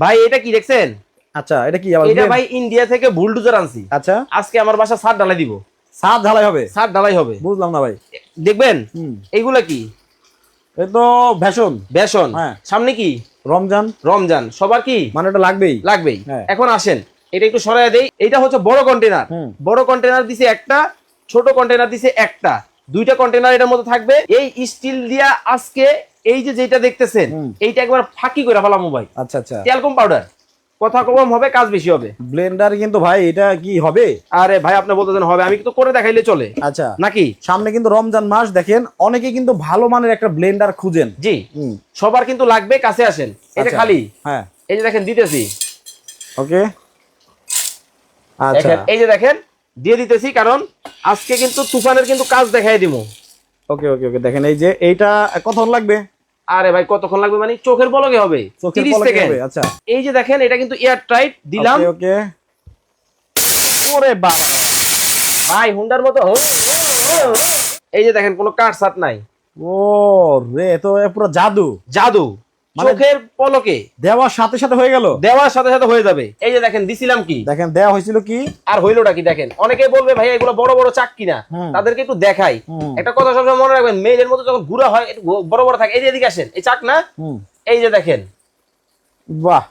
ভাই এটা কি দেখছেন? আচ্ছা এটা কি আবার এটা ভাই ইন্ডিয়া থেকে বুলডোজার আনছি। আচ্ছা আজকে আমার বাসা ছাদ ঢালাই দিব। ছাদ ঢালাই হবে? ছাদ ঢালাই হবে। বুঝলাম না ভাই। দেখবেন এইগুলা কি? এ তো ভেষণ। বেসন। হ্যাঁ। সামনে কি? রমজান। রমজান সবার কি মানে এটা লাগবেই। লাগবেই। হ্যাঁ। এখন আসেন এটা একটু সরাইয়া দেই। এটা হচ্ছে বড় কন্টেনার। বড় কন্টেনার দিছে একটা, ছোট কন্টেনার দিছে একটা, দুইটা কন্টেনার এটার মধ্যে থাকবে। এই স্টিল দিয়া আজকে এই যে যেটা দেখতেছেন এইটা একবার ফাঁকি করে ফেলামু ভাই। আচ্ছা আচ্ছা। ট্যালকম পাউডার, কথা কম হবে কাজ বেশি হবে। ব্লেন্ডার কিন্তু ভাই এটা কি হবে? আরে ভাই আপনি বলতেছেন হবে, আমি কিন্তু করে দেখাইলে চলে আচ্ছা নাকি? সামনে কিন্তু রমজান মাস, দেখেন অনেকে কিন্তু ভালো মানের একটা ব্লেন্ডার খুঁজেন। জি সবার কিন্তু লাগবে, কাছে আসেন। এটা আচ্ছা। খালি হ্যাঁ এই যে দেখেন দিতেছি। ওকে আচ্ছা দেখেন এই যে দেখেন দিয়ে দিতেছি, কারণ আজকে কিন্তু তুফানের কিন্তু কাজ দেখাই দিব। ওকে ওকে ওকে দেখেন এই যে এইটা কতক্ষণ লাগবে? আরে ভাই কতক্ষণ লাগবে মানে চোখের পলকে হবে, চোখের 30 পলকে সেকেন্ড। হবে। আচ্ছা এই যে দেখেন এটা কিন্তু এয়ার টাইট দিলাম। ওকে ওকে। ওরে বাবা ভাই হুন্ডার মতো এই যে দেখেন কোনো কাট সাট নাই। ও রে, তো পুরো জাদু। জাদু মানে চোখের পলকে দেওয়ার সাথে সাথে হয়ে গেল। দেওয়ার সাথে সাথে হয়ে যাবে। এই যে দেখেন দিছিলাম কি, দেখেন দেওয়া হয়েছিল কি আর হইলোটা কি দেখেন। অনেকেই বলবে ভাই এগুলো বড় বড় চাক্কি না, তাদেরকে একটু দেখাই। একটা কথা সবসময় মনে রাখবেন, মেয়েদের মতো যখন ঘুরা হয় একটু বড় বড় থাকে। এই যে এদিকে আসেন, এই চাক না, এই যে দেখেন বাহ